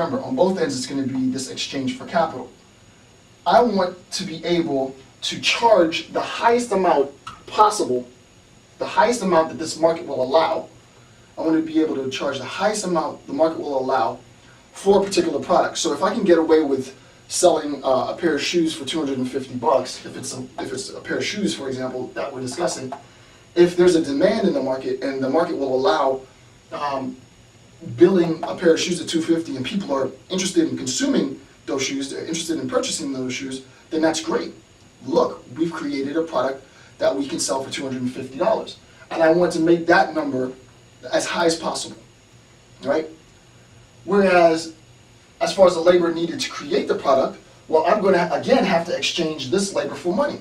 remember, on both ends it's going to be this exchange for capital. I want to be able to charge the highest amount possible, the highest amount that this market will allow. I want to be able to charge the highest amount the market will allow for a particular product. So if I can get away with selling a pair of shoes for $250, if it's a pair of shoes, for example, that we're discussing, if there's a demand in the market and the market will allow billing a pair of shoes at $250 and people are interested in consuming those shoes, they're interested in purchasing those shoes, then that's great. Look, we've created a product that we can sell for $250. And I want to make that number as high as possible, right? Whereas, as far as the labor needed to create the product, well, I'm going to, again, have to exchange this labor for money.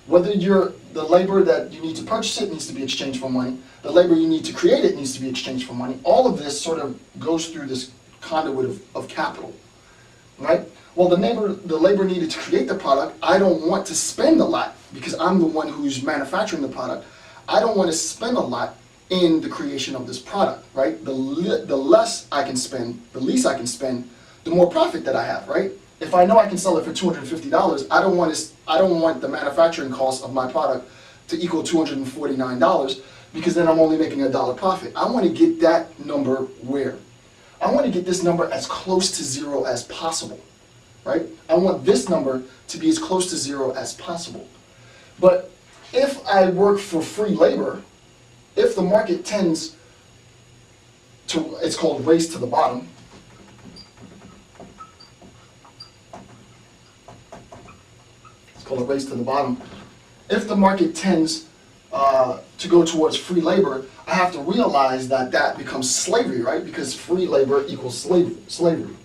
Whether the labor that you need to purchase it needs to be exchanged for money, the labor you need to create it needs to be exchanged for money. All of this sort of goes through this conduit of capital, right? Well, the labor needed to create the product, I don't want to spend a lot because I'm the one who's manufacturing the product. I don't want to spend a lot in the creation of this product, right? The less I can spend, the least I can spend, the more profit that I have, right? If I know I can sell it for $250, I don't want the manufacturing cost of my product to equal $249 because then I'm only making $1 profit. I want to get that number where? I want to get this number as close to zero as possible, right? I want this number to be as close to zero as possible. But if I work for free labor, if the market tends to, it's called race to the bottom. It's called a race to the bottom. If the market tends to go towards free labor, I have to realize that that becomes slavery, right? Because free labor equals slavery.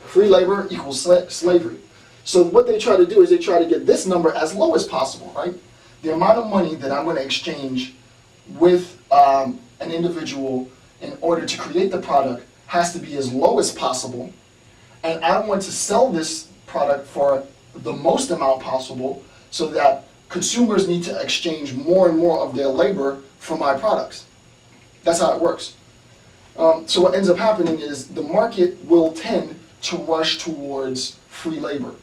Free labor equals slavery. So what they try to do is they try to get this number as low as possible, right? The amount of money that I'm going to exchange with an individual in order to create the product has to be as low as possible. And I want to sell this product for the most amount possible so that consumers need to exchange more and more of their labor for my products. That's how it works. So what ends up happening is the market will tend to rush towards free labor.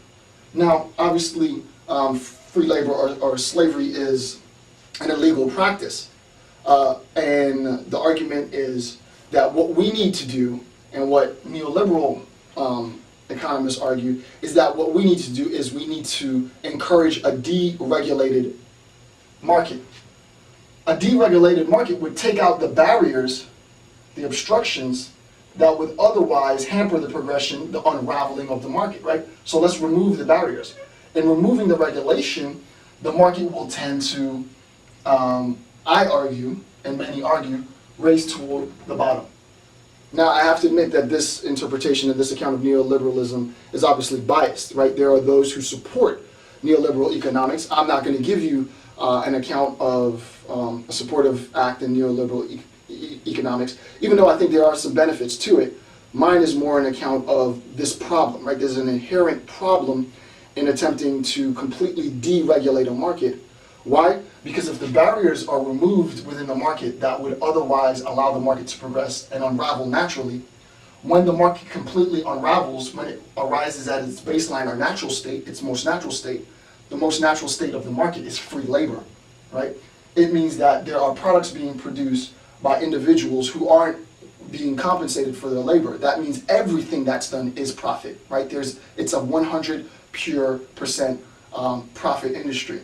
Now, obviously, free labor or slavery is an illegal practice. And the argument is that what we need to do, and what neoliberal economists argue, is that what we need to do is we need to encourage a deregulated market. A deregulated market would take out the barriers, the obstructions, that would otherwise hamper the progression, the unraveling of the market, right? So let's remove the barriers. In removing the regulation, the market will tend to, I argue, and many argue, race toward the bottom. Now, I have to admit that this interpretation of this account of neoliberalism is obviously biased, right? There are those who support neoliberal economics. I'm not going to give you an account of a supportive act in neoliberal economics, even though I think there are some benefits to it. Mine is more an account of this problem, right? There's an inherent problem in attempting to completely deregulate a market. Why? Because if the barriers are removed within the market that would otherwise allow the market to progress and unravel naturally, when the market completely unravels, when it arises at its baseline or natural state, its most natural state, the most natural state of the market is free labor, right? It means that there are products being produced by individuals who aren't being compensated for their labor. That means everything that's done is profit, right? It's a 100% pure profit industry.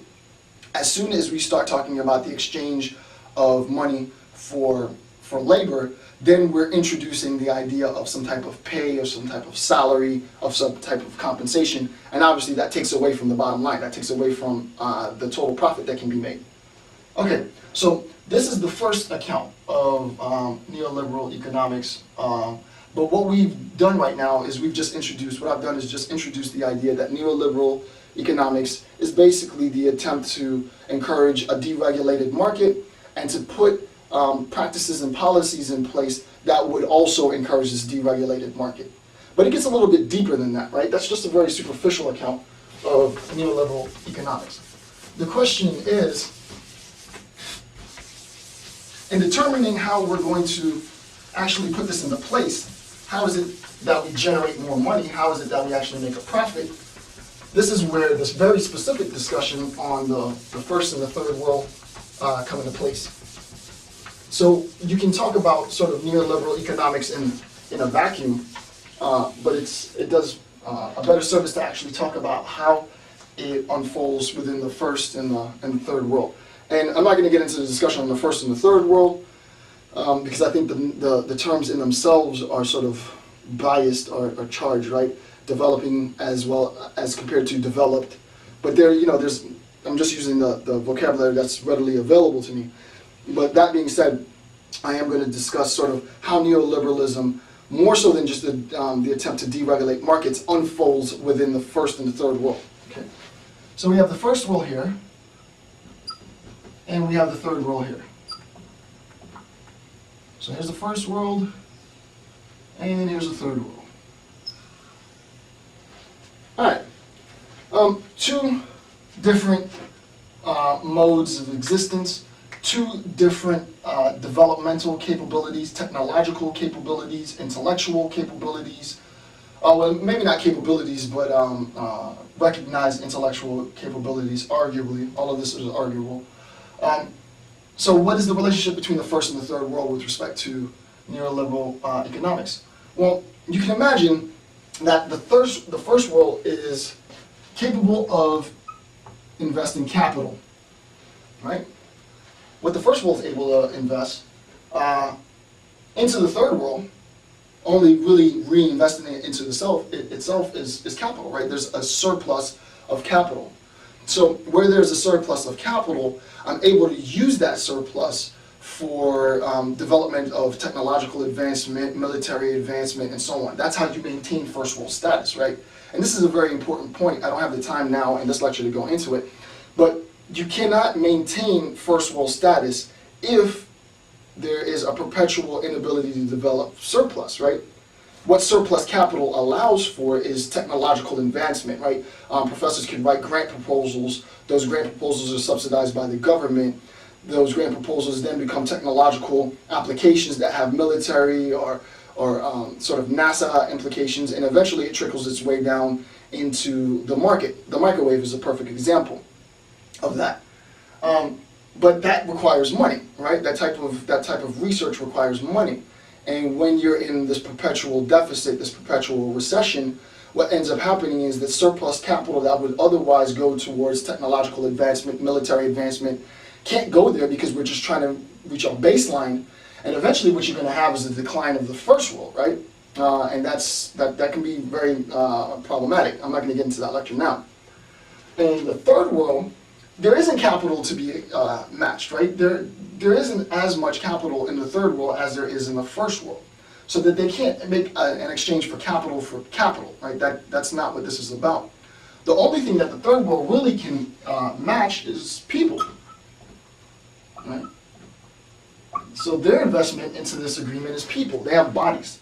As soon as we start talking about the exchange of money for labor, then we're introducing the idea of some type of pay or some type of salary, of some type of compensation, and obviously that takes away from the bottom line. That takes away from the total profit that can be made. Okay, so this is the first account of neoliberal economics. But what we've done right now is what I've done is just introduce the idea that neoliberal economics is basically the attempt to encourage a deregulated market and to put practices and policies in place that would also encourage this deregulated market. But it gets a little bit deeper than that, right? That's just a very superficial account of neoliberal economics. The question is, in determining how we're going to actually put this into place, how is it that we generate more money, how is it that we actually make a profit, this is where this very specific discussion on the first and the third world come into place. So you can talk about sort of neoliberal economics in a vacuum, but it does a better service to actually talk about how it unfolds within the first and the third world. And I'm not going to get into the discussion on the first and the third world, because I think the terms in themselves are sort of biased or charged, right? Developing as well as compared to developed. But I'm just using the vocabulary that's readily available to me. But that being said, I am going to discuss sort of how neoliberalism, more so than just the attempt to deregulate markets, unfolds within the first and the third world. Okay. So we have the first world here, and we have the third world here. So here's the first world, and here's the third world. All right. Two different modes of existence, two different developmental capabilities, technological capabilities, intellectual capabilities. Well, maybe not capabilities, but recognized intellectual capabilities, arguably. All of this is arguable. So what is the relationship between the first and the third world with respect to neoliberal economics? Well, you can imagine that the first world is capable of investing capital, right? What the first world is able to invest into the third world, only really reinvesting it into itself is capital, right? There's a surplus of capital. So where there's a surplus of capital, I'm able to use that surplus for development of technological advancement, military advancement, and so on. That's how you maintain first world status, right? And this is a very important point. I don't have the time now in this lecture to go into it, but you cannot maintain first world status if there is a perpetual inability to develop surplus, right? What surplus capital allows for is technological advancement, right? Professors can write grant proposals. Those grant proposals are subsidized by the government. Those grant proposals then become technological applications that have military or sort of NASA implications, and eventually it trickles its way down into the market. The microwave is a perfect example of that. But that requires money, right? That type of research requires money. And when you're in this perpetual deficit, this perpetual recession, what ends up happening is that surplus capital that would otherwise go towards technological advancement, military advancement, can't go there because we're just trying to reach our baseline. And eventually what you're going to have is a decline of the first world, right? And that can be very problematic. I'm not going to get into that lecture now. In the third world, there isn't capital to be matched, right? There isn't as much capital in the third world as there is in the first world. So that they can't make an exchange for capital, right? That's not what this is about. The only thing that the third world really can match is people, right? So their investment into this agreement is people. They have bodies,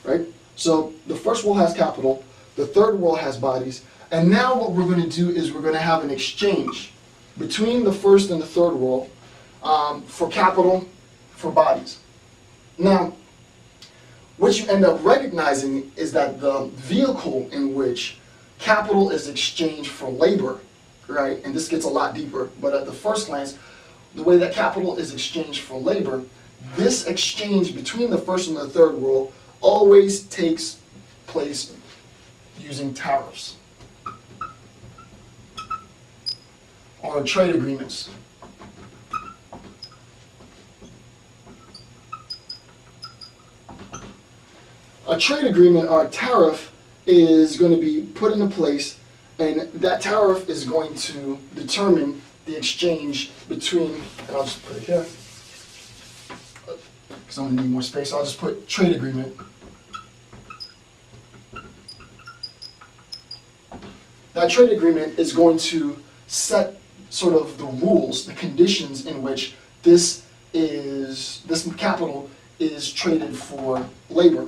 right? So the first world has capital, the third world has bodies, and now what we're going to do is we're going to have an exchange between the first and the third world for capital, for bodies. Now, what you end up recognizing is that the vehicle in which capital is exchanged for labor, right, and this gets a lot deeper, but at the first glance, the way that capital is exchanged for labor, this exchange between the first and the third world always takes place using tariffs or trade agreements. A trade agreement or a tariff is going to be put into place, and that tariff is going to determine the exchange between, and I'll just put it here, because I'm going to need more space, I'll just put trade agreement. That trade agreement is going to set sort of the rules, the conditions in which this capital is traded for labor.